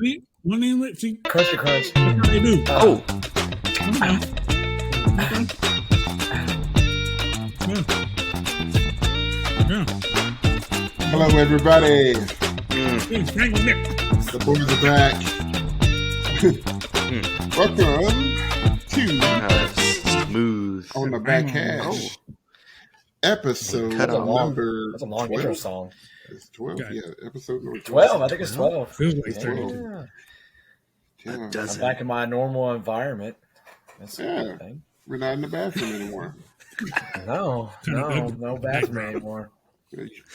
See, one name. See, Crunch it, crunch. that's how they do. Oh, Okay. Okay. Yeah. Yeah. Hello, everybody. Yeah, strangle neck. The boys are back. Welcome to smooth. On the Back Hash, episode Cut off. number. That's a long 12? intro song. It's 12. Okay. Yeah, episode number 12. I think it's 12. Feels like It's 30. 12. Yeah. I'm Doesn't. back in my normal environment. That's a Yeah. good thing. We're not in the bathroom anymore. No bathroom anymore.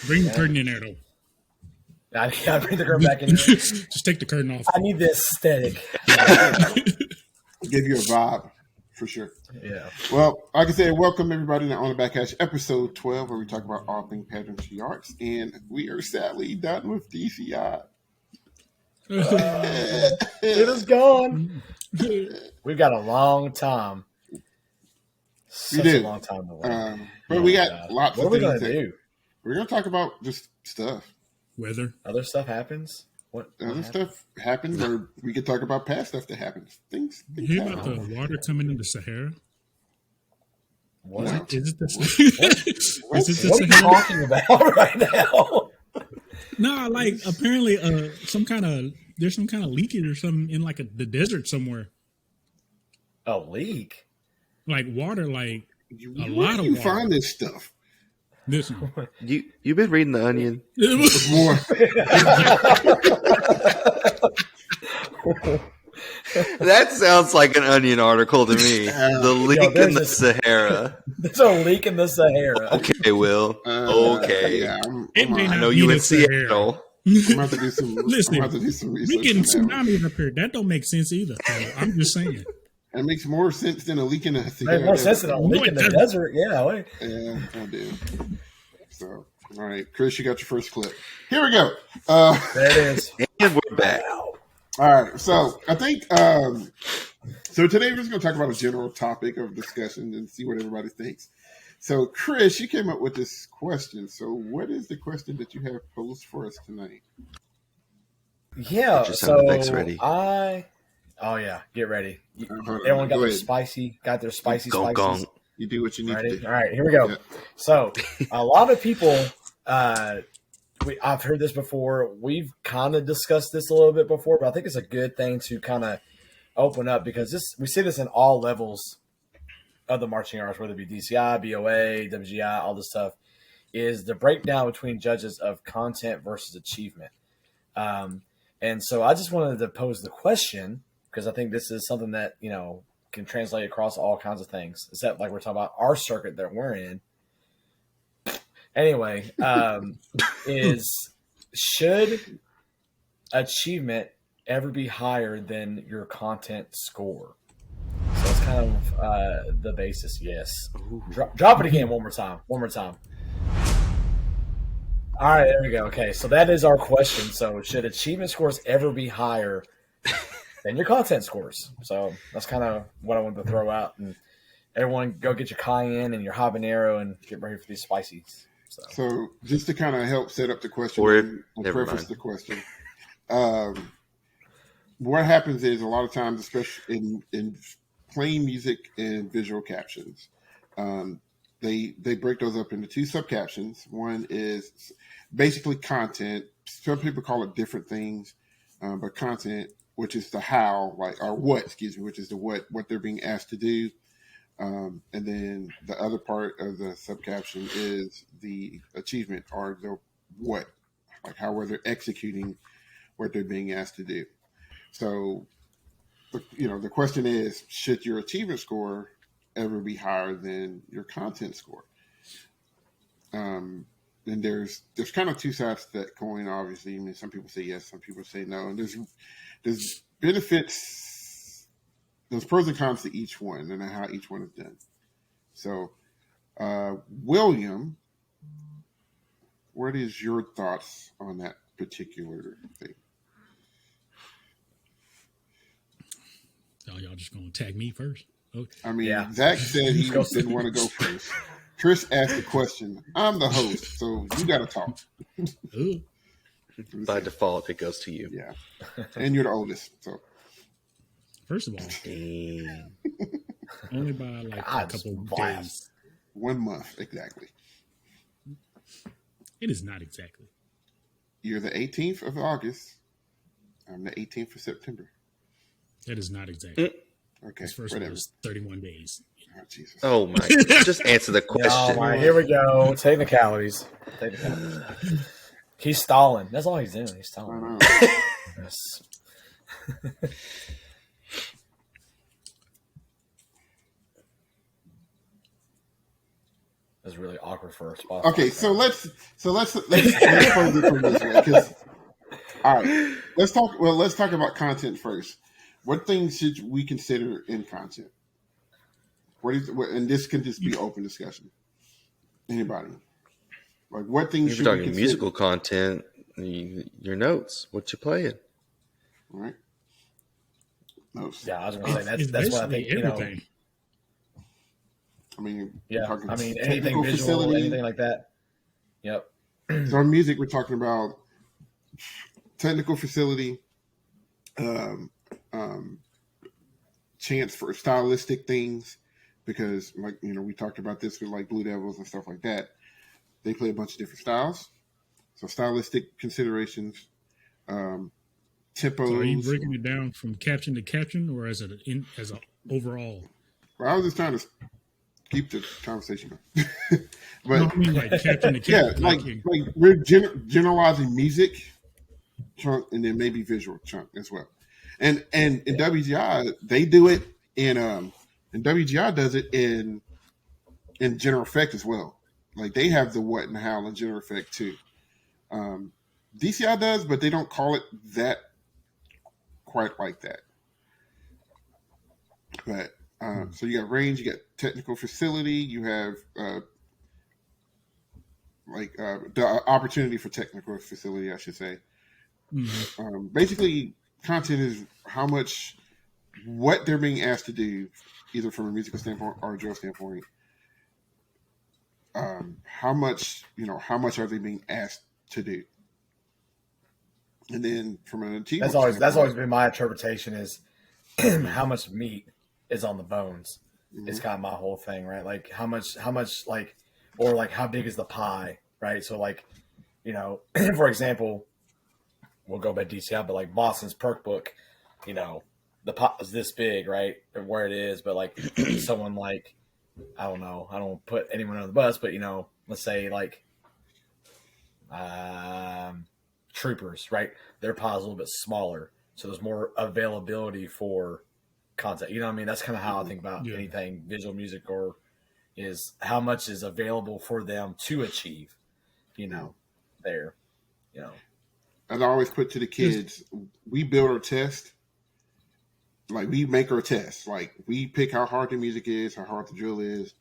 Bring the curtain in there, though. I bring the girl back in. Just take the curtain off. I need the aesthetic. Give you a vibe, for sure. Yeah. Well, like I said, welcome everybody to On the Back Hash, episode 12, where we talk about all things pageantry arts. And we are sadly done with DCI. It is gone. We've got a long time. Such do. a long time to wait. But we got lots What are of we things. going to do? We're going to talk about just stuff. Weather. Other stuff happens? What Other happens? stuff happens, or we could talk about past stuff that happens. Things You hear about happen. the water coming in the Sahara? What? Is it the What Is it are you the Sahara? talking about right now? No, like apparently there's some kind of leakage or something in like the desert somewhere. A leak? Like water, like Where lot do of you water. find this stuff? Listen. You've been reading The Onion? More. That sounds like an Onion article to me. The leak in the Sahara. There's a leak in the Sahara. Okay, Will. Okay. Yeah, It may I not know be you the in Sahara. Seattle. I'm about to do some. Listen, I'm about to do some We research. getting on that one. tsunamis up here. That don't make sense either. So I'm just saying. It makes more sense than a leak in a Makes more sense than a leak in the desert. Yeah, wait. Yeah, I do. So, all right, Chris, you got your first clip. Here we go. There it is. And we're back. All right, so I think so. Today we're just going to talk about a general topic of discussion and see what everybody thinks. So, Chris, you came up with this question. So, what is the question that you have posed for us tonight? Yeah, Get your sound effects so ready. Oh yeah, get ready. Hold on, Everyone got go their ahead. spicy, spices. Gong. You do what you need to Ready? do. All right, here we go. Yeah. So, a lot of people, I've heard this before. We've kind of discussed this a little bit before, but I think it's a good thing to kind of open up because we see this in all levels of the marching arts, whether it be DCI, BOA, WGI, all this stuff, is the breakdown between judges of content versus achievement. And so I just wanted to pose the question because I think this is something that, can translate across all kinds of things, except like we're talking about our circuit that we're in. Anyway, should achievement ever be higher than your content score? So that's kind of the basis. Yes. Drop it again one more time. All right, there we go. Okay, so that is our question. So should achievement scores ever be higher than your content scores? So that's kind of what I wanted to throw out. And everyone go get your cayenne and your habanero and get ready for these spices. So, just to kind of help set up the question and never preface mind. the question, what happens is a lot of times, especially in plain music and visual captions, they break those up into two subcaptions. One is basically content. Some people call it different things, but content, which is the how, which is the what they're being asked to do. And then the other part of the subcaption is the achievement or the what, like how they're executing what they're being asked to do. So, the question is, should your achievement score ever be higher than your content score? And there's kind of two sides to that coin, obviously. I mean, some people say yes, some people say no. And there's benefits, there's pros and cons to each one and how each one is done. So, William, what is your thoughts on that particular thing? Oh, y'all just gonna tag me first? Okay. I mean, Yeah. Zach said he didn't want to go first. Chris asked the question. I'm the host, so you got to talk. Ooh. By default, it goes to you. Yeah, and you're the oldest, so First of all, Dang. only by like a God's couple of blast. days. 1 month exactly. It is not exactly. You're the 18th of August. I'm the 18th of September. That is not exactly. Okay, His first one whatever. was 31 days. Oh, Jesus. Oh my! Just answer the Oh question. my, here we go. Technicalities. He's stalling. That's all he's doing. He's I stalling. know. Yes. It was really awkward for a spot. Okay, so let's pose it from this way. 'Cause- all right, let's talk. Well, let's talk about content first. What things should we consider in content? And this can just be open discussion. Anybody? Like, what things If should you're we talking consider? musical content, your notes, what you playing. All right. Notes. Yeah, I was going to say It's that's what I basically think. You know, everything. I mean, yeah. talking I mean, technical anything visual, facility. anything like that. Yep. So in music, we're talking about technical facility, chance for stylistic things, because like we talked about this with like Blue Devils and stuff like that. They play a bunch of different styles, so stylistic considerations, tempos. So are you breaking it down from caption to caption, or as an overall? Well, I was just trying to keep the conversation going. But No, I mean like caption to yeah, caption. like we're generalizing music chunk and then maybe visual chunk as well. And in WGI they do it and WGI does it in general effect as well. Like they have the what and how in general effect too. DCI does, but they don't call it that quite like that. But so you got range, you got technical facility, you have the opportunity for technical facility, I should say. Mm-hmm. Basically, content is what they're being asked to do, either from a musical standpoint or a drill standpoint. How much are they being asked to do? And then from an achievement That's always been my interpretation is how much meat is on the bones. Mm-hmm. It's kind of my whole thing, right? Like how much like, or like how big is the pie, right? So like, for example, we'll go by DCI, but like Boston's perk book, the pot is this big, right? Or where it is, but like someone like, I don't know, I don't put anyone on the bus, but let's say like Troopers, right? Their pot is a little bit smaller, so there's more availability for content. You know what I mean? That's kind of how I think about anything visual music, or is how much is available for them to achieve, there, As I always put to the kids, we build our test. Like we make our test. Like we pick how hard the music is, how hard the drill is,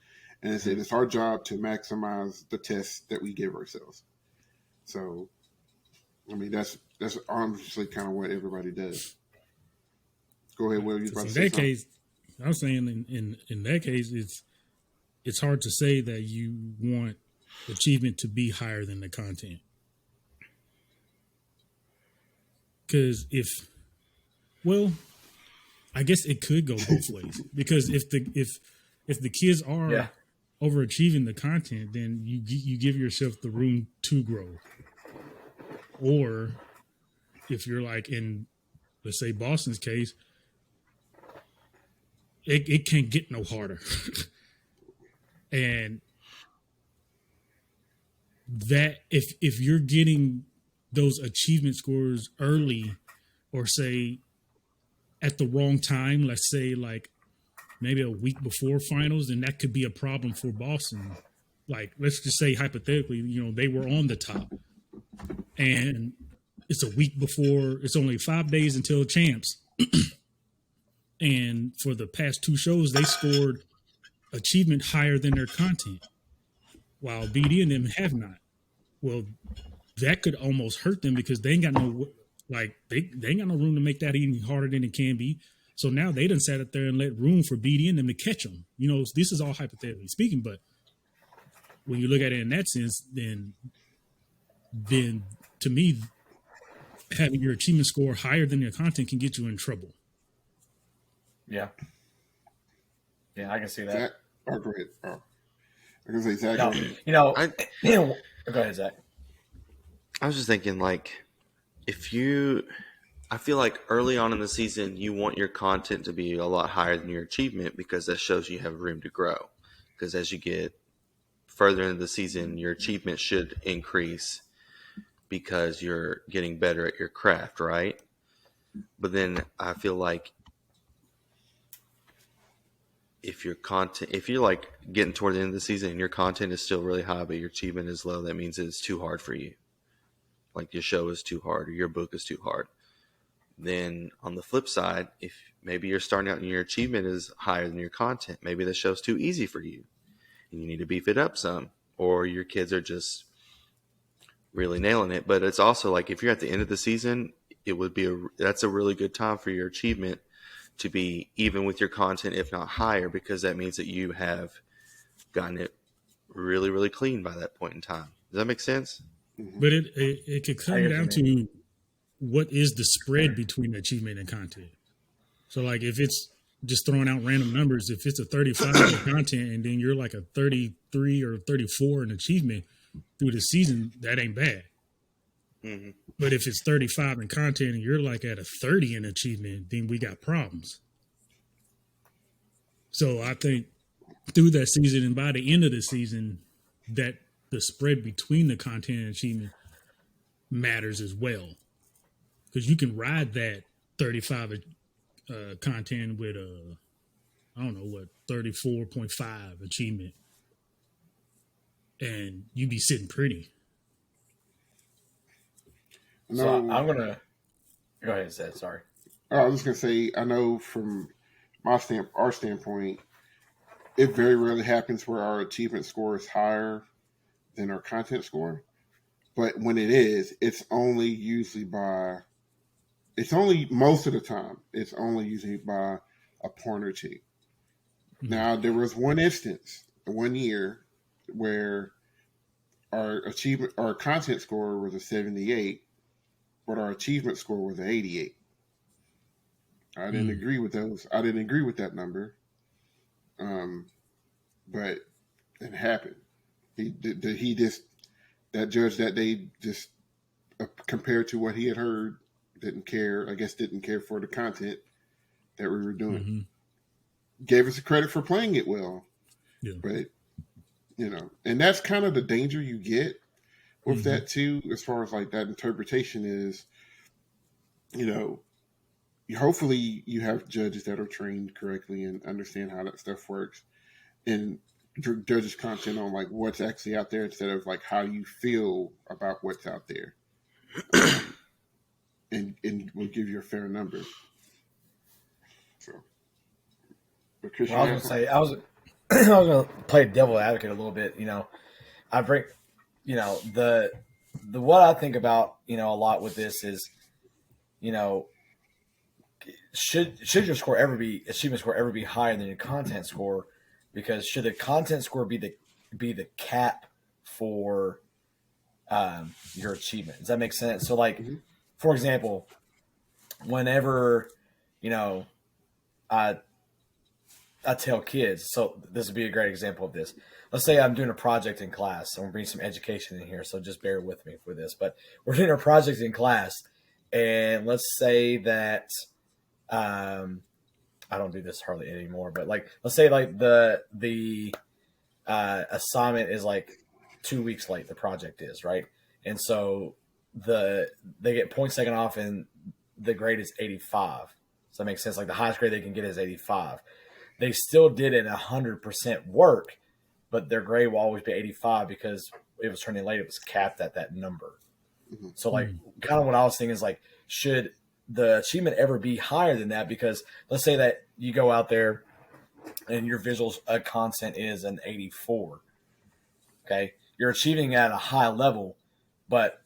and it's our job to maximize the test that we give ourselves. So, I mean, that's honestly kind of what everybody does. Go ahead, Will. You about to In say that case, I was saying in that case, it's hard to say that you want achievement to be higher than the content. Because I guess it could go both ways. Because if the kids are overachieving the content, then you give yourself the room to grow. Or if you're like in, let's say Boston's case, it can't get no harder. And that if you're getting those achievement scores early, or say at the wrong time, let's say like maybe a week before finals, then that could be a problem for Boston. Like, let's just say hypothetically, they were on the top and it's a week before, it's only 5 days until champs. And for the past two shows, they scored achievement higher than their content, while BD and them have not. Well, that could almost hurt them because they ain't got no, like, they ain't got no room to make that any harder than it can be. So now they done sat up there and let room for BD and them to catch them. This is all hypothetically speaking, but when you look at it in that sense, then to me, having your achievement score higher than your content can get you in trouble. Yeah. Yeah, I can see that. Zach, go ahead. I can say Zach. No, I go ahead, Zach. I was just thinking, like, I feel like early on in the season, you want your content to be a lot higher than your achievement because that shows you have room to grow. Because as you get further into the season, your achievement should increase because you're getting better at your craft, right? But then I feel like if you're like getting toward the end of the season and your content is still really high, but your achievement is low, that means it's too hard for you. Like your show is too hard or your book is too hard. Then on the flip side, if maybe you're starting out and your achievement is higher than your content, maybe the show's too easy for you and you need to beef it up some, or your kids are just really nailing it. But it's also like if you're at the end of the season, that's a really good time for your achievement to be even with your content, if not higher, because that means that you have gotten it really, really clean by that point in time. Does that make sense? But it could come down to what is the spread between achievement and content. So like if it's just throwing out random numbers, if it's a 35 in content and then you're like a 33 or 34 in achievement through the season, that ain't bad. Mm-hmm. But if it's 35 in content and you're like at a 30 in achievement, then we got problems. So I think through that season and by the end of the season, that the spread between the content and achievement matters as well. Because you can ride that 35 content with I don't know what, 34.5 achievement, and you be sitting pretty. So I'm gonna go ahead and say it. Sorry. I was just gonna say, I know from our standpoint, it very rarely happens where our achievement score is higher than our content score. But when it is, it's only most of the time, it's only usually by a point or two. Mm-hmm. Now, there was one instance, 1 year, where our content score was a 78, but our achievement score was an 88. I didn't agree with those. I didn't agree with that number. But it happened. That judge that day just compared to what he had heard, didn't care for the content that we were doing. Mm-hmm. Gave us the credit for playing it well. Yeah. But, and that's kind of the danger you get with that too, as far as like that interpretation is, hopefully you have judges that are trained correctly and understand how that stuff works and judges content on like what's actually out there instead of like how you feel about what's out there. And will give you a fair number. So, well, I was going to say, I was going to play devil advocate a little bit. I bring, the what I think about, a lot with this is, should your achievement score ever be higher than your content score? Because should the content score be the cap for your achievement? Does that make sense? So, like, for example, whenever I tell kids, so this would be a great example of this. Let's say I'm doing a project in class, and we're bringing some education in here, so just bear with me for this. But we're doing a project in class, and let's say that I don't do this hardly anymore, but like let's say like the assignment is like 2 weeks late. The project is right, and so they get points taken off, and the grade is 85. Does that make sense? Like the highest grade they can get is 85. They still did it 100% work, but their grade will always be 85 because it was turning late. It was capped at that number. Mm-hmm. So like kind of what I was thinking is like, should the achievement ever be higher than that? Because let's say that you go out there and your visuals content is an 84. Okay. You're achieving at a high level, but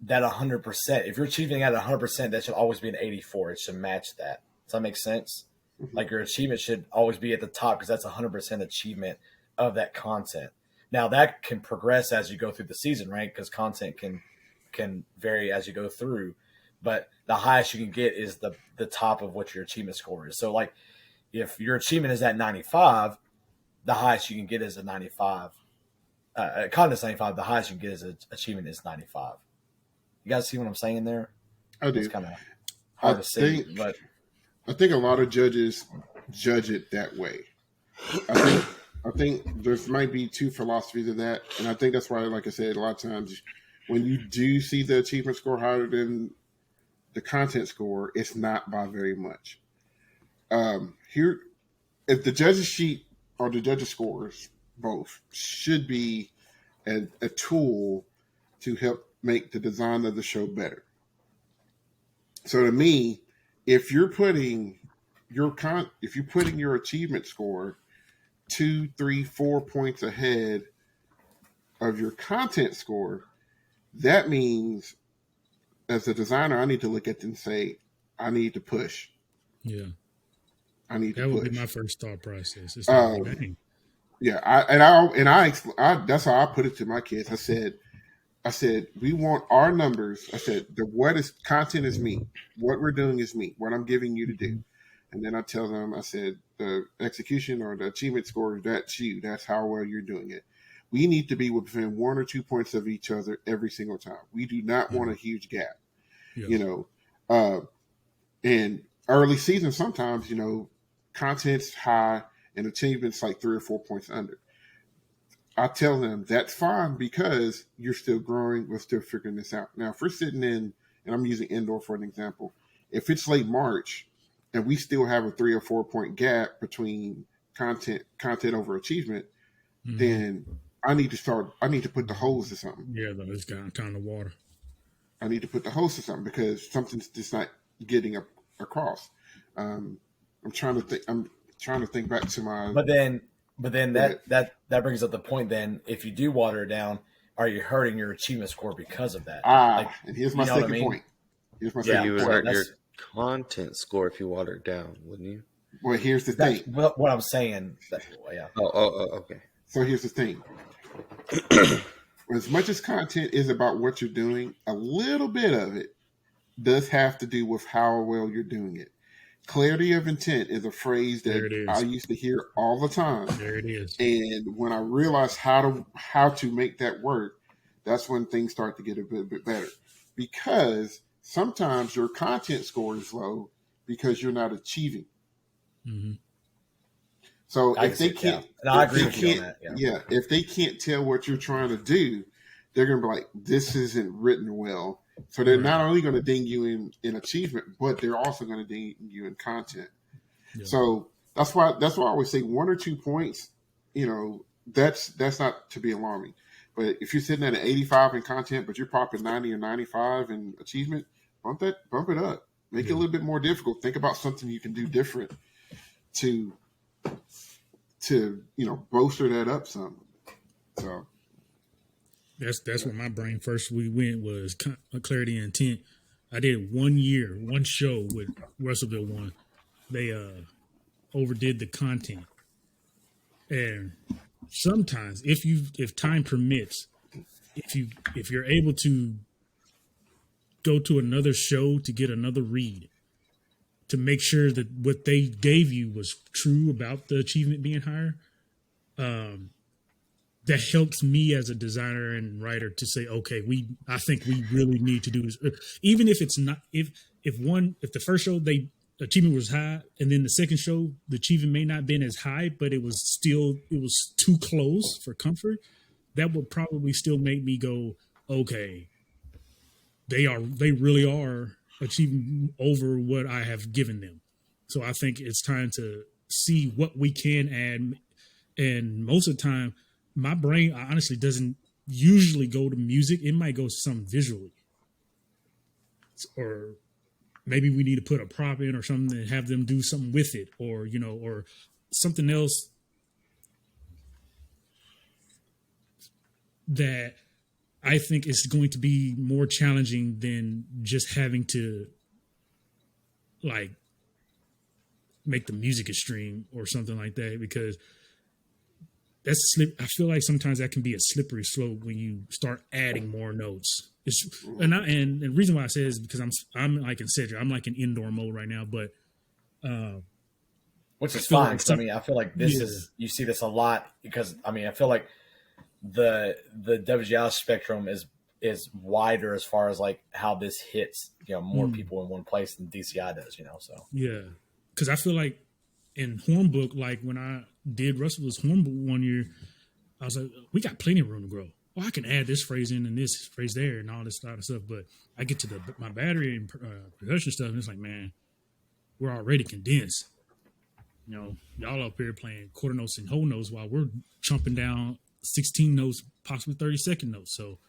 that 100%, if you're achieving at 100%, that should always be an 84. It should match that. Does that make sense? Mm-hmm. Like your achievement should always be at the top because that's 100% achievement of that content. Now that can progress as you go through the season, right? Because content can vary as you go through. but the highest you can get is the top of what your achievement score is. So like if your achievement is at 95, the highest you can get is a 95. Content's 95. The highest you can get is achievement is 95. You guys see what I'm saying there? I It's do. kind of I hard to see, think but I think a lot of judges judge it that way. I think there might be two philosophies of that, and I think that's why, like I said, a lot of times when you do see the achievement score higher than the content score, it's not by very much. Here, if the judges sheet or the judges scores both should be a tool to help make the design of the show better. So to me, if you're putting your achievement score 2, 3, 4 points ahead of your content score, that means as a designer, I need to look at it and say, I need to push. Yeah. I need to That would push. be my first thought process. It's like, dang. Yeah, I that's how I put it to my kids. I said we want our numbers. I said the what is content is me. What we're doing is me. What I'm giving you to do. And then I tell them, I said the execution or the achievement score, that's you. That's how well you're doing it. We need to be within 1 or 2 points of each other every single time. We do not want a huge gap. Yeah. You know, in early season, sometimes, content's high and achievement's like 3 or 4 points under. I tell them that's fine because you're still growing. We're still figuring this out. Now, if we're sitting in, and I'm using indoor for an example, if it's late March and we still have a 3 or 4 point gap between content over achievement, then I need to put the hose to something. Yeah, though, it's got time to water. I need to put the hose to something because something's just not getting across. I'm trying to think back to my. But then that brings up the point. Then, if you do water it down, are you hurting your achievement score because of that? And here's my second point. Here's my second You would point. hurt your content score if you water it down, wouldn't you? Well, here's the thing. What I'm saying. Yeah. Oh, okay. So here's the thing. As much as content is about what you're doing, a little bit of it does have to do with how well you're doing it. Clarity of intent is a phrase that I used to hear all the time. There it is. And when I realized how to make that work, that's when things start to get a bit better. Because sometimes your content score is low because you're not achieving. Mm-hmm. So if they can't, I agree with you on that. Yeah. If they can't tell what you're trying to do, they're going to be like, this isn't written well. So they're not only going to ding you in achievement, but they're also going to ding you in content. Yeah. So that's why I always say 1 or 2 points, that's not to be alarming. But if you're sitting at an 85 in content, but you're popping 90 or 95 in achievement, bump it up. Make it a little bit more difficult. Think about something you can do different to bolster that up some. So that's what my brain first we went was clarity and intent. I did 1 year, one show with Russellville One. They overdid the content, and sometimes if time permits, if you're able to go to another show to get another read, to make sure that what they gave you was true about the achievement being higher, that helps me as a designer and writer to say, okay, I think we really need to do this. Even if it's not, if the first show the achievement was high, and then the second show the achievement may not have been as high, but it was too close for comfort, that would probably still make me go, okay, they really are achieving over what I have given them. So I think it's time to see what we can add. And most of the time, my brain honestly doesn't usually go to music. It might go to something visually. Or maybe we need to put a prop in or something and have them do something with it, or something else that I think is going to be more challenging than just having to like make the music a stream or something like that, because I feel like sometimes that can be a slippery slope when you start adding more notes. And the reason why I say is because I'm like in Cedric, I'm like in indoor mode right now, but which I is feel fine like because I mean I feel like this yeah, is you see this a lot because I mean I feel like the WGI spectrum is wider as far as like how this hits more people in one place than DCI does, so yeah, because I feel like in Hornbook, like when I did Russell's Hornbook one year, I was like, we got plenty of room to grow. Well, I can add this phrase in and this phrase there and all this other stuff, but I get to my battery and percussion stuff, and it's like, man, we're already condensed. Y'all up here playing quarter notes and whole notes while we're chumping down 16 notes, possibly 30-second notes. So,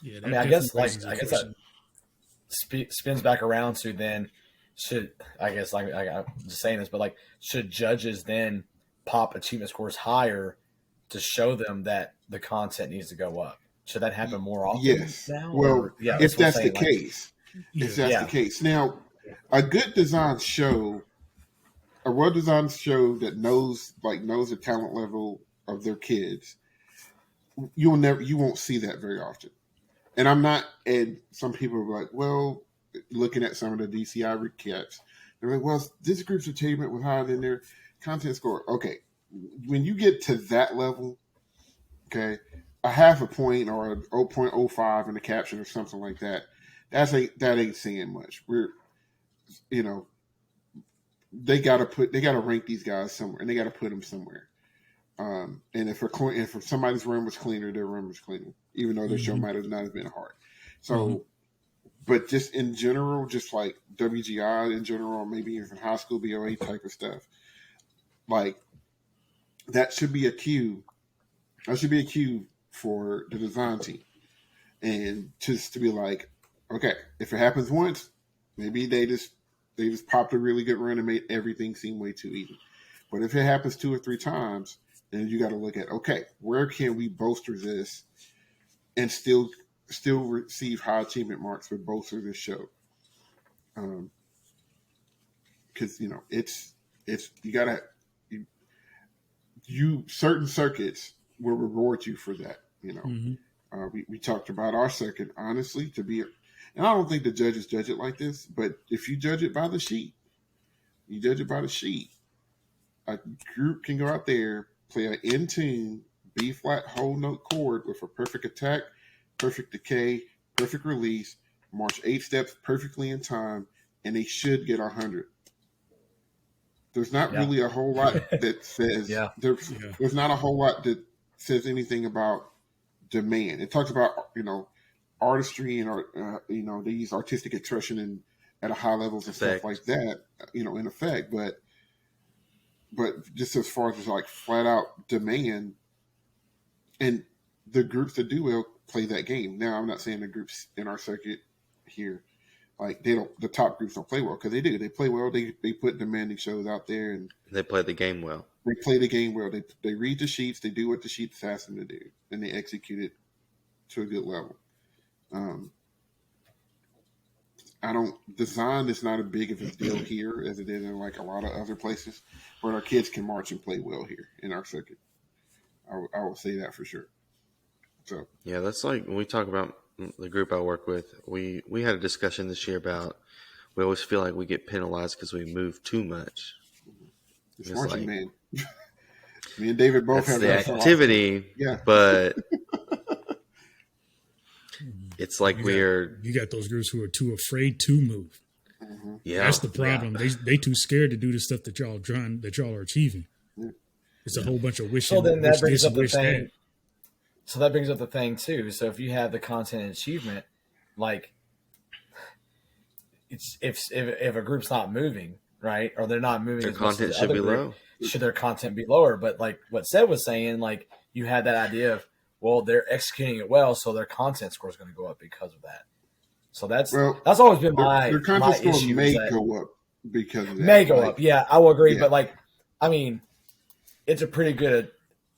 yeah, I that mean I definitely guess raises a that question. spins back around to then should I guess like I'm just saying this, but like should judges then pop achievement scores higher to show them that the content needs to go up? Should that happen more often Yes. now? Well, Or yeah, if that's what I'm that's the saying. Like, case, Yeah, if that's the yeah, case. Now, a good designed show, a well designed show that knows the talent level of their kids, you won't see that very often. And I'm not, and some people are like, well, looking at some of the DCI recaps, they're like, well, this group's achievement was higher than their content score. Okay, when you get to that level, okay, a half a point or a 0.05 in the caption or something like that, that ain't saying much. We're, you know, they gotta rank these guys somewhere, and they gotta put them somewhere. And if somebody's room was cleaner, their room was cleaner, even though their show might have not have been hard. So, but just in general, just like WGI in general, maybe even high school BOA type of stuff, like that should be a cue. That should be a cue for the design team, and just to be like, okay, if it happens once, maybe they just popped a really good run and made everything seem way too easy. But if it happens 2 or 3 times, then you got to look at, okay, where can we bolster this and still receive high achievement marks but bolster this show? Because it's you gotta certain circuits will reward you for that. We talked about our circuit, honestly, and I don't think the judges judge it like this, but if you judge it by the sheet, a group can go out there, play an in tune B flat whole note chord with a perfect attack, perfect decay, perfect release, march 8 steps perfectly in time, and they should get 100. There's not really a whole lot that says there's not a whole lot that says anything about demand. It talks about artistry and these artistic expression and at a high levels and stuff like that. In effect, but just as far as like flat out demand, and the groups that do well play that game. Now, I'm not saying the groups in our circuit here, like the top groups don't play well, because they do. They play well. They put demanding shows out there, and they play the game well. They play the game well. They read the sheets. They do what the sheets ask them to do, and they execute it to a good level. Design is not as big of a deal here as it is in like a lot of other places, but our kids can march and play well here in our circuit. I will say that for sure. So yeah, that's like when we talk about the group I work with. We had a discussion this year about we always feel like we get penalized because we move too much. It's marching, man. Me and David both have the that activity, yeah, but it's like you got those groups who are too afraid to move. Yeah, that's the problem. They too scared to do the stuff that y'all are achieving. It's a whole bunch of wishing. So then that brings up the thing. So that brings up the thing too. So if you have the content and achievement, like it's if a group's not moving, right, or they're not moving, their as much content as the should other be group, low. Should their content be lower? But like what Seth was saying, like you had that idea of, well, they're executing it well, so their content score is going to go up because of that. So that's always been their content score issue. May go up because of that. May go up. Yeah, I will agree. Yeah. But like, I mean, it's a pretty good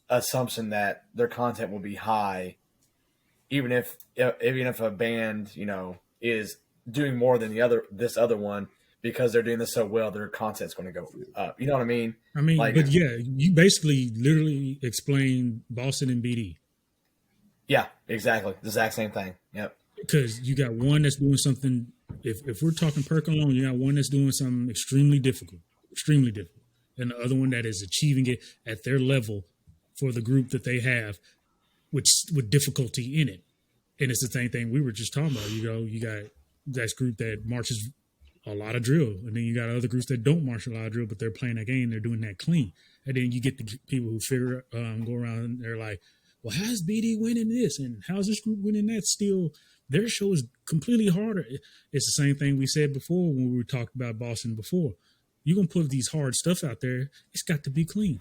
assumption that their content will be high, even if a band is doing more than this other one, because they're doing this so well, their content's going to go up. You know what I mean? I mean, Like- but yeah, you basically literally explained Boston and BD. Yeah, exactly. The exact same thing. Yep. Because you got one that's doing something. If we're talking perk alone, you got one that's doing something extremely difficult, and the other one that is achieving it at their level for the group that they have, with difficulty in it. And it's the same thing we were just talking about. You got that group that marches a lot of drill, and then you got other groups that don't march a lot of drill, but they're playing that game, they're doing that clean. And then you get the people who go around and they're like, well, how's BD winning this? And how's this group winning that? Still, their show is completely harder. It's the same thing we said before when we were talking about Boston before. You're going to put these hard stuff out there. It's got to be clean.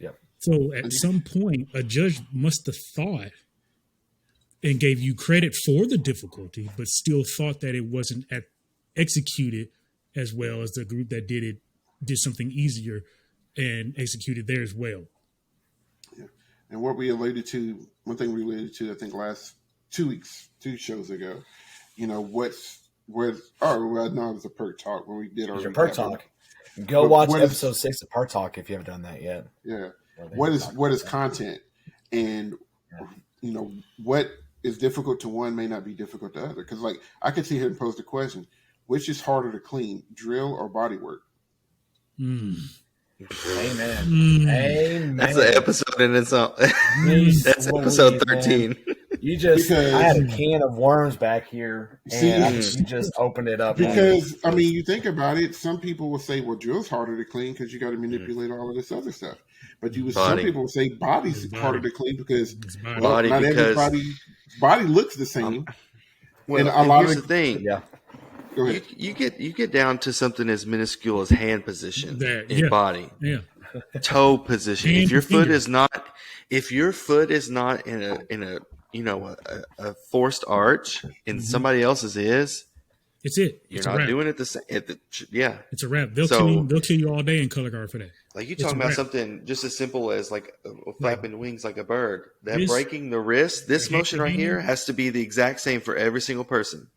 Yep. So at some point, a judge must have thought and gave you credit for the difficulty, but still thought that it wasn't executed as well as the group that did something easier and executed theirs well. Yeah. And what we alluded to, one thing we alluded to, I think last 2 shows ago, no, it was a perk talk when we did our perk talk. Go watch episode 6 of Perk Talk if you haven't done that yet. Yeah. What is content, and what is difficult to one may not be difficult to other. Because like I could see him pose the question, which is harder to clean, drill or body work? Amen. Amen. That's an episode in its own. That's episode 13. Man. I had a can of worms back here, and you just opened it up. Because, I mean, you think about it, some people will say, well, drill's harder to clean because you got to manipulate all of this other stuff. But some people will say body's harder to clean because everybody's body looks the same. Well, and here's the thing. Yeah. Go ahead. You get down to something as minuscule as hand position in body. Yeah. Toe position. If your foot is not in a forced arch and somebody else's is, it's it. You're not doing it the same. Yeah, it's a wrap. They'll kill you all day in color guard for that. Like you're talking about something just as simple as like flapping wings like a bird. That breaking the wrist, this motion right here has to be the exact same for every single person.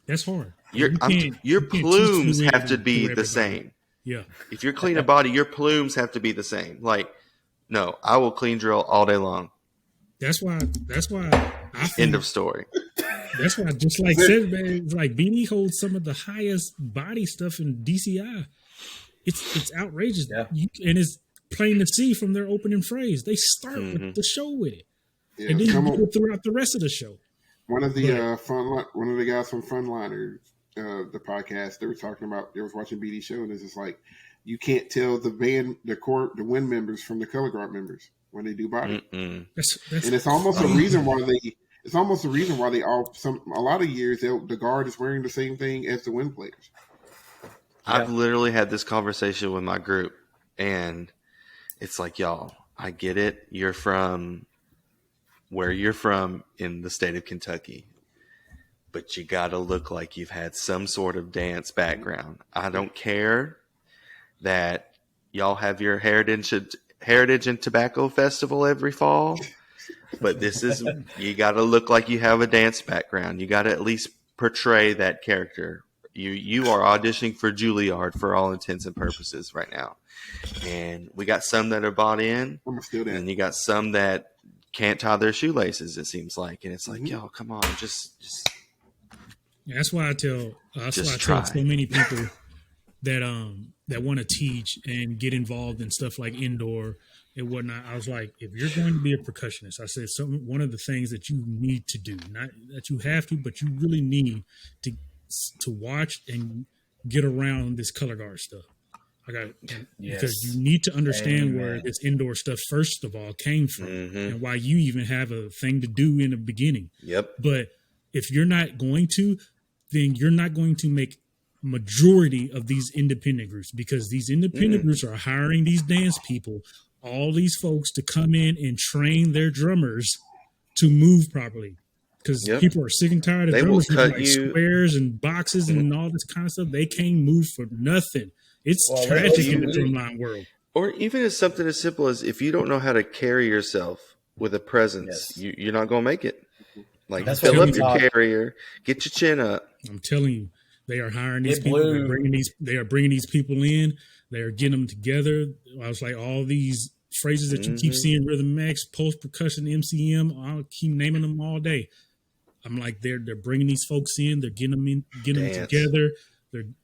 That's hard. Your plumes have to be the same. Yeah. If you're cleaning a body, your plumes have to be the same. Like, no, I will clean drill all day long. That's why I feel, end of story. That's why, just like said, man, like BD holds some of the highest body stuff in DCI. It's outrageous. Yeah. And it's plain to see from their opening phrase. They start with the show with it. Yeah, and then you go throughout the rest of the show. One of the guys from Frontliners, the podcast, they was watching BD show, and it's just like you can't tell the wind members from the color guard members when they do body. And it's almost a reason why a lot of years the guard is wearing the same thing as the wind players. I've literally had this conversation with my group, and it's like, y'all, I get it. You're from where you're from in the state of Kentucky, but you got to look like you've had some sort of dance background. I don't care that y'all have your Heritage and Tobacco Festival every fall, but you got to look like you have a dance background. You got to at least portray that character. You are auditioning for Juilliard for all intents and purposes right now. And we got some that are bought in, and you got some that can't tie their shoelaces, it seems like. And it's like, yo, come on, just Yeah, that's why I tell so many people that want to teach and get involved in stuff like indoor and whatnot. I was like, if you're going to be a percussionist, I said one of the things that you need to do, not that you have to, but you really need to watch and get around this color guard stuff. Because you need to understand where this indoor stuff first of all came from and why you even have a thing to do in the beginning. Yep. But if you're not going to, then you're not going to make majority of these independent groups, because these independent groups are hiring these dance people, all these folks to come in and train their drummers to move properly. Because people are sick and tired of drummers with squares and boxes and all this kind of stuff. They can't move for nothing. It's tragic in the drumline world. Or even as something as simple as if you don't know how to carry yourself with a presence, you're not going to make it. Like, fill up your carrier, get your chin up. I'm telling you, They are hiring these It people. blew. They are bringing these people in. They are getting them together. I was like, all these phrases that you keep seeing, Rhythm X, post percussion, MCM. I'll keep naming them all day. I'm like, they're bringing these folks in. They're getting them Dance. together.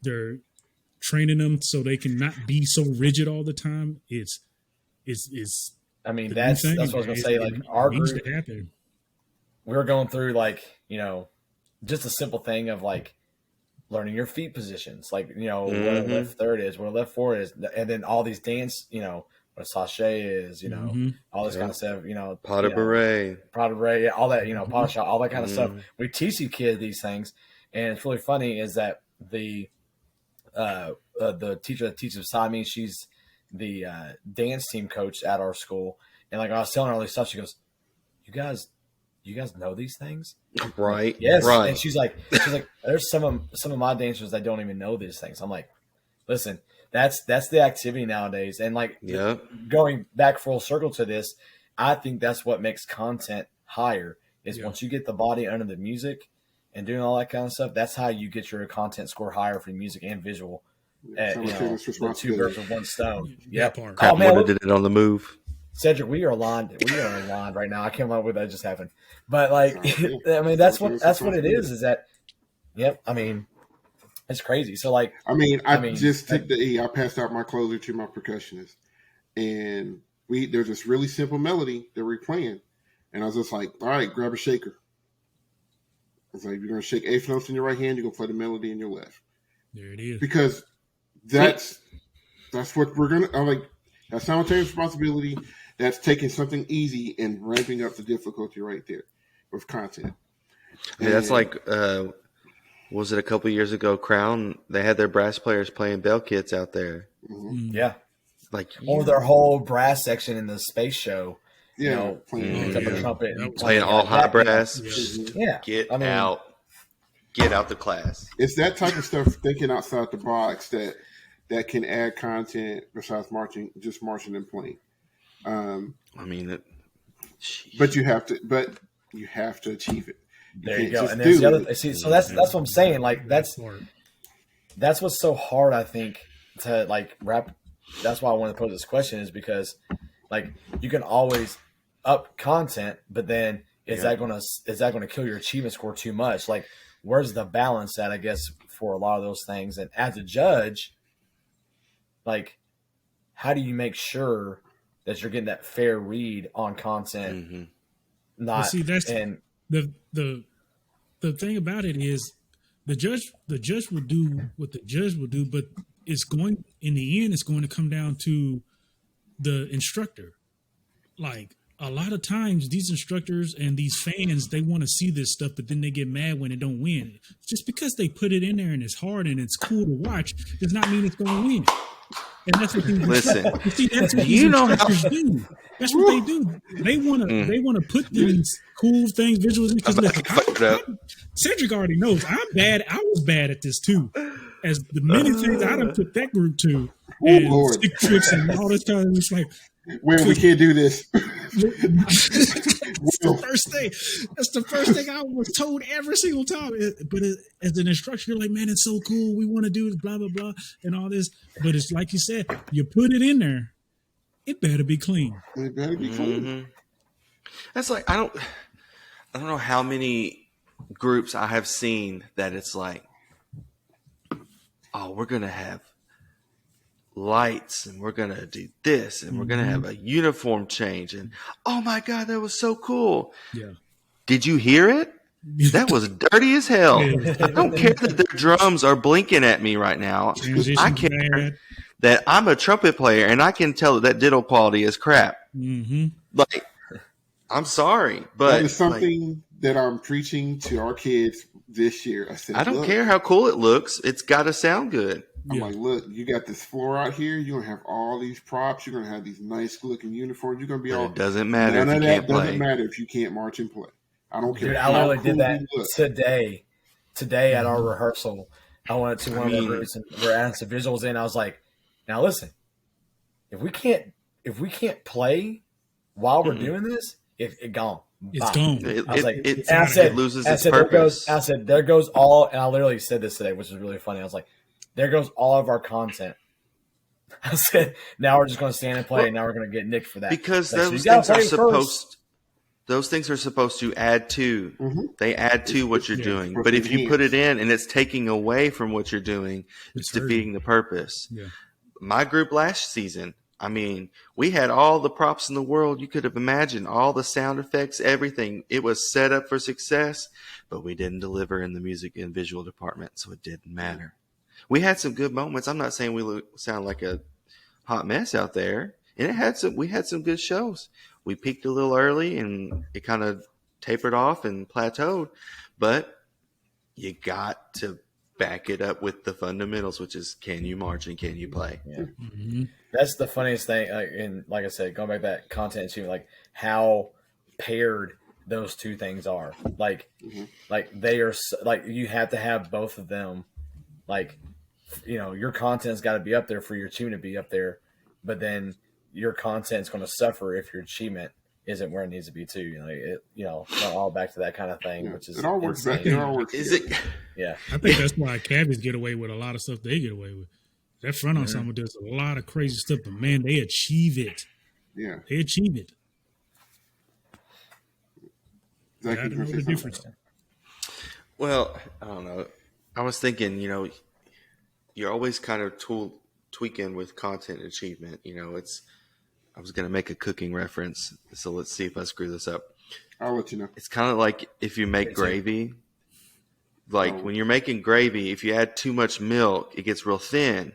They're training them so they can not be so rigid all the time. It's I mean, the new that's thing. what I was gonna say. Like It our needs group, to happen. we were going through like just a simple thing of like learning your feet positions, like what a left third is, what a left forward is, and then all these dance, what a sachet is, all this kind of stuff, Pas de bourrée. all that, pot shot, all that kind of stuff. We teach these kids these things, and it's really funny is that the teacher that teaches beside me, she's the dance team coach at our school, and like I was telling her all this stuff, she goes, "You guys know these things?" Right. Yes. Right. And she's like, there's some of my dancers that don't even know these things. I'm like, listen, that's the activity nowadays. And like going back full circle to this, I think that's what makes content higher is once you get the body under the music and doing all that kind of stuff, that's how you get your content score higher for music and visual. The two birds with one stone. Yep. Crap, man, did it on the move. Cedric, we are aligned. We are aligned right now. I can't remember what that just happened, but like, I mean, that's what it is. Is that? Yep. I mean, it's crazy. So like, I just took the E. I passed out my closer to my percussionist, and there's this really simple melody that we're playing, and I was just like, all right, grab a shaker. It's like you're gonna shake eighth notes in your right hand. You're gonna play the melody in your left. There it is. Because that's what we're gonna. I'm like, that's simultaneous responsibility. That's taking something easy and ramping up the difficulty right there with content. Yeah, that's like, was it a couple years ago? Crown, they had their brass players playing bell kits out there. Mm-hmm. Yeah, like or their whole brass section in the space show. Playing a trumpet, and playing all high brass. Yeah, Get out the class. It's that type of stuff, thinking outside the box that can add content besides marching and playing. But you have to achieve it. There you go. And there's the other. See, so that's what I'm saying. Like that's what's so hard. I think to like wrap. That's why I wanted to pose this question is because like you can always up content, but then is that going to kill your achievement score too much? Like where's the balance at? I guess for a lot of those things. And as a judge, like how do you make sure that you're getting that fair read on content? Mm-hmm. Not see that's and the thing about it is the judge will do what the judge will do, but it's going in the end it's going to come down to the instructor. Like a lot of times these instructors and these fans, they want to see this stuff, but then they get mad when it don't win. Just because they put it in there and it's hard and it's cool to watch does not mean it's going to win. And that's what these that's what these instructors do. That's what they do. They want to put these cool things, visuals in. Because Cedric already knows I'm bad. I was bad at this too. As the many things I done put that group to, and stick tricks and all this kind of it's like. Well, we can't do this. That's the first thing. That's the first thing I was told every single time. But as an instructor, you're like, man, it's so cool. We want to do this, blah, blah, blah, and all this. But it's like you said, you put it in there. It better be clean. It better be clean. Mm-hmm. That's like, I don't know how many groups I have seen that it's like, oh, we're going to have lights and we're going to do this and we're going to have a uniform change. And, oh my God, that was so cool. Yeah. Did you hear it? That was dirty as hell. I don't care that their drums are blinking at me right now. I care that I'm a trumpet player and I can tell that diddle quality is crap. Mm-hmm. Like, I'm sorry, but that is something that I'm preaching to our kids this year. I said, I don't care how cool it looks. It's got to sound good. I'm like, look, you got this floor out here. You're going to have all these props. You're going to have these nice looking uniforms. You're going to be But all. It doesn't matter if you can't play. It doesn't matter if you can't march and play. I don't care. Dude, I literally did that today. Today at our rehearsal, I went to one of the groups and we're adding some visuals in. I was like, now listen, if we can't play while we're doing this, it gone. It's Bop. gone. It I was like, it, It's it, and I out of said, it here. loses and I its said, there goes, purpose. and I said, there goes all, and I literally said this today, which is really funny. I was like, there goes all of our content. I said, now we're just going to stand and play, Well, and now we're going to get nicked for that. because Like, so you those got things to are play first. supposed those things are supposed to add to. Mm-hmm. They add to what you're Yeah. doing. supposed But to if you put it enhance. in and it's taking away from what you're doing, it's It's hurting. defeating the purpose. Yeah. My group last season, I mean, we had all the props in the world you could have imagined, all the sound effects, everything. It was set up for success, but we didn't deliver in the music and visual department, so it didn't matter. We had some good moments. I'm not saying we sound like a hot mess out there, and we had some good shows. We peaked a little early, and it kind of tapered off and plateaued, but you got to back it up with the fundamentals, which is can you march and can you play? Yeah. Mm-hmm. That's the funniest thing. And like I said, going back to that content achievement, like how paired those two things are. Like, Mhm. like they are like you have to have both of them. Like, your content's got to be up there for your achievement to be up there, but then your content's going to suffer if your achievement isn't where it needs to be too. All back to that kind of thing, Yeah. which is It all works back. insane. It all works. Is together. it? Yeah, I think that's why cabbies get away with a lot of stuff they get away with. That front ensemble does a lot of crazy stuff, but man, they achieve it. Yeah. They achieve it. Zach, Gotta you know gonna the say difference. something? Well, I don't know. I was thinking, you're always kind of tweaking with content achievement. I was going to make a cooking reference, so let's see if I screw this up. I'll let you know. It's kind of like if you make Me too. gravy. Like Oh. when you're making gravy, if you add too much milk, it gets real thin.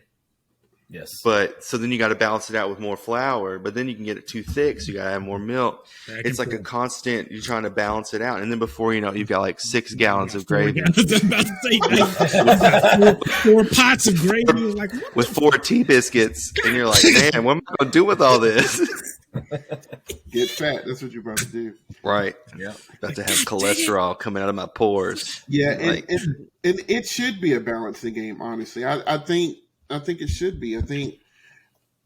yes, But so then you got to balance it out with more flour. But then you can get it too thick, so you got to add more milk. Back It's and like a forth. constant. You're trying to balance it out, and then before you know it, you've got like 6 gallons of 4 gravy gallons. I was about to say, like, four pots of gravy. It's like, what? with 4 tea biscuits, and you're like, man, what am I going to do with all this? Get fat. That's what you're about to do. Right, yeah, about to have cholesterol coming out of my pores. Yeah, and, Like- and it should be a balancing game. Honestly, I think it should be. I think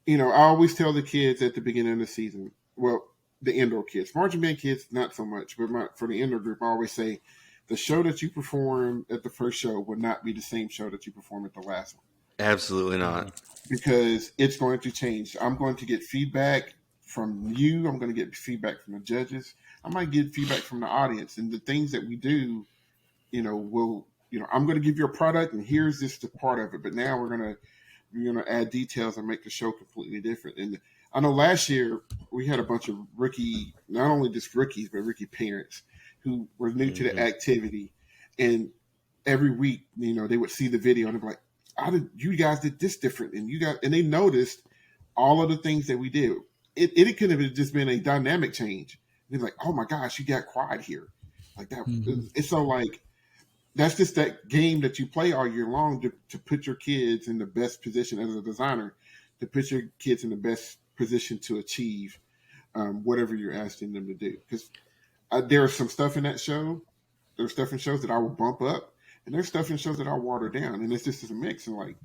I always tell the kids at the beginning of the season. Well, the indoor kids, marching band kids, not so much, but for the indoor group, I always say the show that you perform at the first show will not be the same show that you perform at the last one Absolutely not. because it's going to change. I'm going to get feedback from you. I'm going to get feedback from the judges. I might get feedback from the audience, and the things that we do, I'm going to give you a product, and here's this the part of it. But now we're going to add details and make the show completely different. And I know last year we had a bunch of rookie, not only just rookies, but rookie parents who were new to the activity. And every week, they would see the video and they'd be like, you guys did this different. And they noticed all of the things that we did. It could have just been a dynamic change. They're like, oh my gosh, you got quiet here. Like that. It's so like, that's just that game that you play all year long to put your kids in the best position as a designer, to put your kids in the best position to achieve whatever you're asking them to do. Because there's some stuff in that show. There's stuff in shows that I will bump up, and there's stuff in shows that I'll water down. And it's just a mix. And like,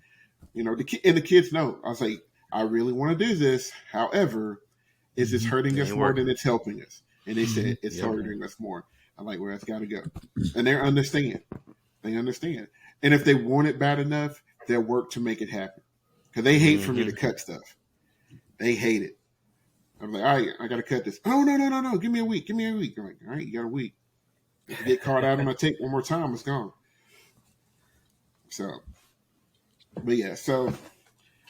the kids know. I was like, I really want to do this. However, is this hurting us more than it's helping us? And they said it's hurting us more. I'm like, well, it's got to go. And they understand. They understand. And if they want it bad enough, they'll work to make it happen. Because they hate for me to cut stuff. They hate it. I'm like, all right, I got to cut this. Oh, no. Give me a week. I'm like, all right, you got a week. If you get caught out on my tape one more time, it's gone. So, but yeah, so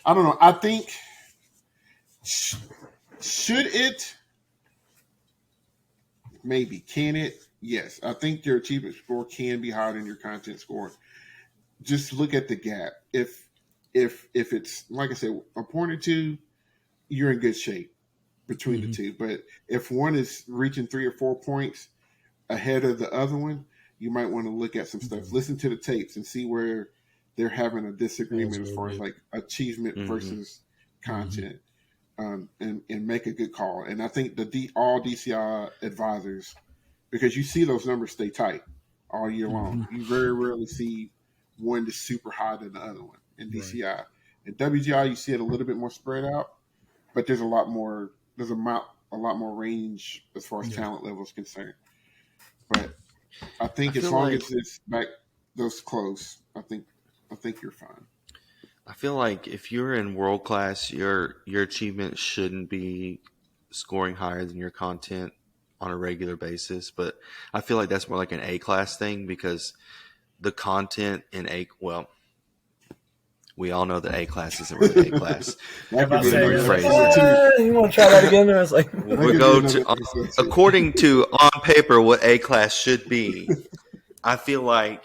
I don't know. I think, should it? Maybe. Can it? Yes. I think your achievement score can be higher than your content score. Just look at the gap. If it's, like I said, a point or two, you're in good shape between the two. But if one is reaching 3 or 4 points ahead of the other one, you might want to look at some stuff. Listen to the tapes and see where they're having a disagreement as far as like achievement versus content. And make a good call. And I think all DCI advisors, because you see those numbers stay tight all year long. You very rarely see one that's super high than the other one in DCI. Right. In WGI, you see it a little bit more spread out, but there's a lot more. There's a a lot more range as far as talent level is concerned. But I think I as feel long like as it's back those close, I think you're fine. I feel like if you're in world class, your achievement shouldn't be scoring higher than your content on a regular basis. But I feel like that's more like an A class thing because the content in we all know that A class isn't really A class. That could I be say, another rephrase episode you want to try that again? And I was like, too. We That could be go another to episode too. according to on paper what A class should be. I feel like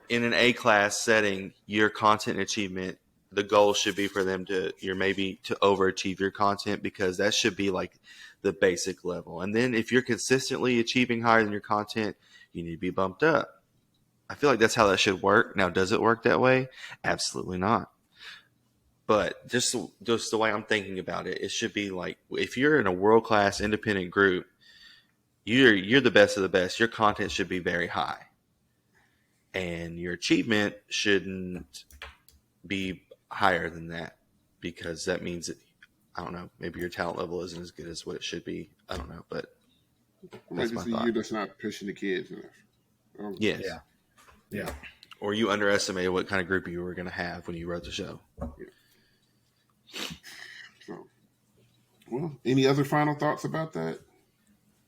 in an A class setting, your content achievement, the goal should be for them to maybe to overachieve your content because that should be like the basic level. And then if you're consistently achieving higher than your content, you need to be bumped up. I feel like that's how that should work. Now, does it work that way? Absolutely not. But just the way I'm thinking about it, it should be like if you're in a world class independent group, you're the best of the best. Your content should be very high, and your achievement shouldn't be higher than that because that means that I don't know. Maybe your talent level isn't as good as what it should be. I don't know, but Might that's my just be thought. you just not pushing the kids enough. Yes. yeah. Or you underestimated what kind of group you were going to have when you wrote the show. So, well, any other final thoughts about that?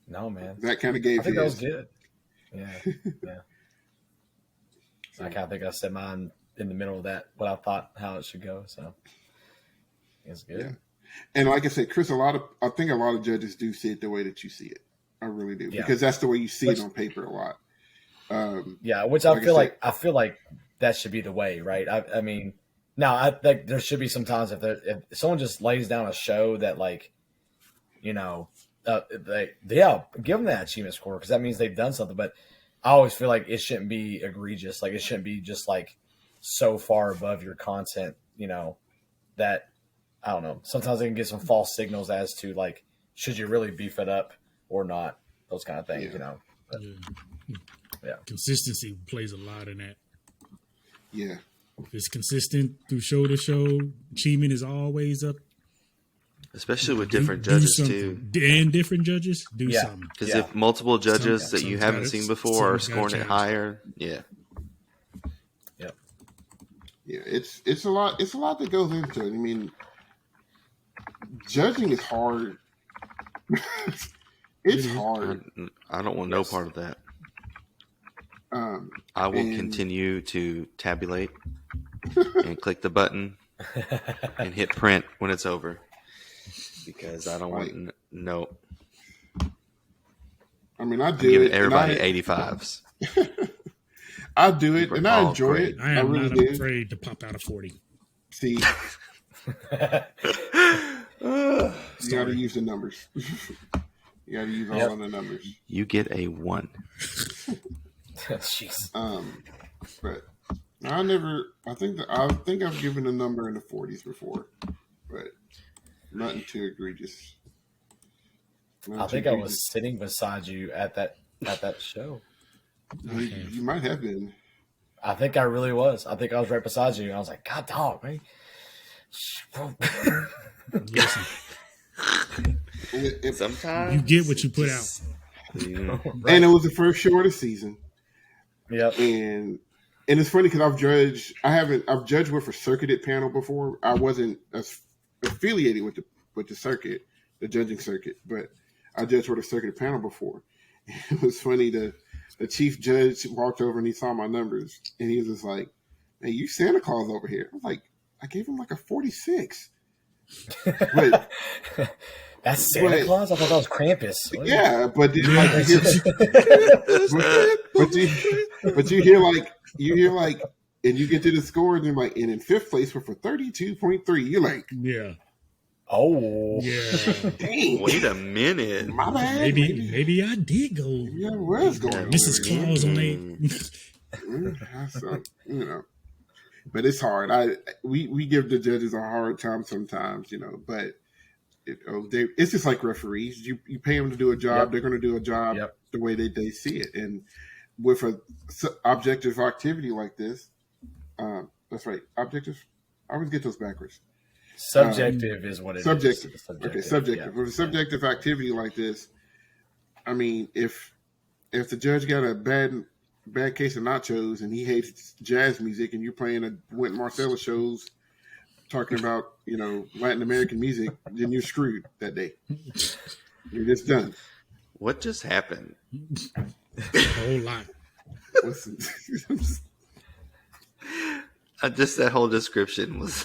No, man. That kind of gave I think that was his. good. Yeah. I kind of think I said mine in the middle of that, what I thought how it should go. So it's good. Yeah. And like I said, Chris, I think a lot of judges do see it the way that you see it. I really do because that's the way you see it on paper a lot. Which I feel like that should be the way, right? I mean, now I think there should be some times if someone just lays down a show that like, give them that achievement score because that means they've done something. But I always feel like it shouldn't be egregious. Like it shouldn't be just like so far above your content, that I don't know. Sometimes they can get some false signals as to like, should you really beef it up or not? Those kind of things, But, yeah. Consistency plays a lot in that. Yeah. If it's consistent through show to show, achievement is always up. Especially with different judges too. And different judges do something. Because if multiple judges that you Something's haven't gotta- seen before are something's scoring gotta it change. higher, Yeah, it's a lot. It's a lot that goes into it. I mean, judging is hard. It's hard. I don't want no part of that. I will continue to tabulate and click the button and hit print when it's over because I don't want no. I mean, I I'm do giving it. everybody 85s. I do it, and I enjoy great. it. I am really not do. afraid to pop out a 40. See, you got to use the numbers. You got to use all of the numbers. You get a 1. Jeez. But I think I've given a number in the 40s before, but nothing too egregious. I think I was sitting beside you at that show. You might have been. I think I really was. I think I was right beside you. And I was like, God, dog, man. Listen, Sometimes you get what you put out. And it was the first show of the season. Yep. And it's funny because I've judged with a circuited panel before. I wasn't affiliated with the circuit, the judging circuit, but I judged with a circuited panel before. It was funny. The chief judge walked over and he saw my numbers and he was just like, "Hey, you Santa Claus over here." I was like, I gave him like a 46. But that's Santa Claus? I thought that was Krampus. yeah, but you hear like, and you get to the scores and like, and in fifth place we're for 32.3. You're like, Yeah. Oh, Yeah. dang, Wait a minute. my bad. Maybe I did go. Yeah, where's going? Mrs. Claus on a. So, but it's hard. We give the judges a hard time sometimes, but it's just like referees. You pay them to do a job, they're going to do a job the way they see it. And with a objective activity like this, that's right, objective. I always get those backwards. Subjective is what it Subjective. is. Okay, subjective. Yeah. With a subjective activity like this, I mean, if the judge got a bad case of nachos and he hates jazz music, and you're playing a Wynton Marsalis shows talking about Latin American music, then you're screwed that day. You're just done. What just happened? A whole lot. Just that whole description was.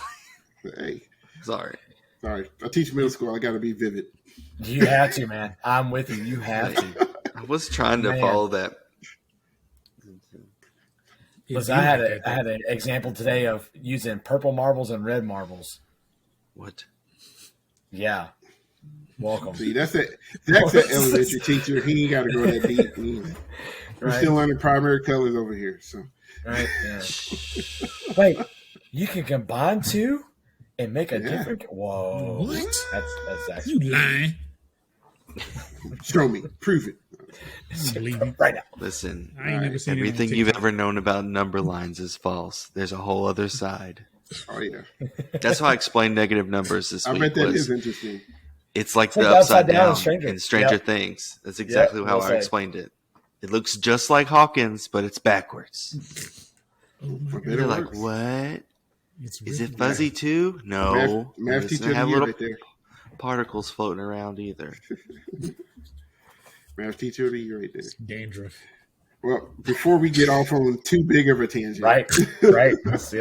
Hey, Sorry. I teach middle school. I got to be vivid. You have to, man. I'm with you. You have to. I was trying to follow that. Listen, I had an example today of using purple marbles and red marbles. What? Yeah. Welcome. See, that's that elementary teacher. He ain't got to go that deep. We're still learning primary colors over here. So, right. Yeah. Wait, you can combine two and make a different. Whoa! What? That's actually You lying? show me, prove it. I believe you. right now. Listen, I ain't never seen it on everything you've TikTok. ever known about number lines is false. There's a whole other side. Oh yeah, That's how I explained negative numbers this I week. bet that is interesting. It's like It's the like upside down in in Stranger. Stranger Yep. Things. That's exactly Yep, how well I said. explained it. It looks just like Hawkins, but it's backwards. Oh my I bet God. it You're like, works. what? It's Is really it fuzzy too? No. Math It teacher doesn't of have the year little right there. particles floating around either. Math teacher of the year right there. dandruff. Well, before we get off on too big of a tangent, Right. Let's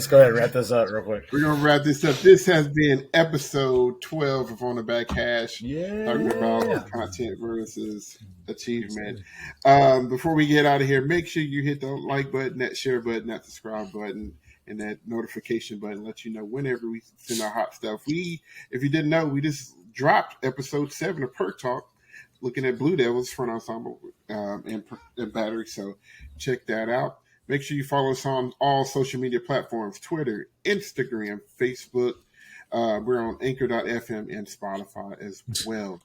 go ahead and wrap this up real quick. we're gonna wrap this up. This has been episode 12 of On the Back Hash, talking about content versus achievement. Before we get out of here, make sure you hit the like button, that share button, that subscribe button, and that notification button. Let you know whenever we send our hot stuff. If you didn't know, we just dropped episode 7 of Perk Talk, looking at Blue Devils front ensemble and battery. So check that out. Make sure you follow us on all social media platforms: Twitter, Instagram, Facebook. We're on Anchor.fm and Spotify as well.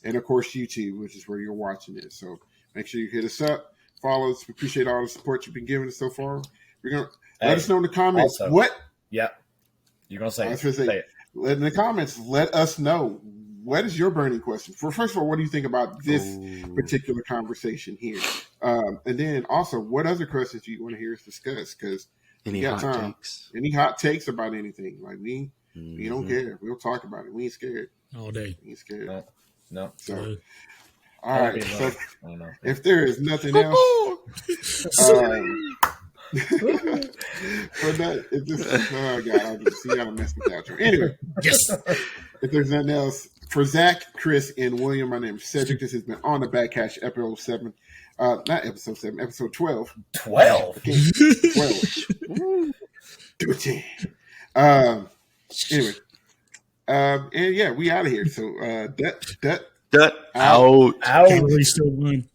And of course, YouTube, which is where you're watching it. So make sure you hit us up, follow us. We appreciate all the support you've been giving us so far. We're going to let us know in the comments also, what. Yep. You're going to say I was gonna say say, it. in the comments, let us know, what is your burning question? First of all, what do you think about this particular conversation here? And then also, what other questions do you want to hear us discuss? Because Any got hot time. takes? Any hot takes about anything? Like we don't care. We'll talk about it. We ain't scared. All day. We ain't scared. No. So, all right. So, I don't know. if there is nothing else, for that, if this, oh God, I just see how to mess with that. Anyway, Yes. if there's nothing else, for Zach, Chris, and William, my name is Cedric. This has been On the Back Hash, episode 7. Not episode 7, episode 12. 12. 12. Do it. Anyway. And yeah, we out of here. So, Dut out. Out. Cavalry still won.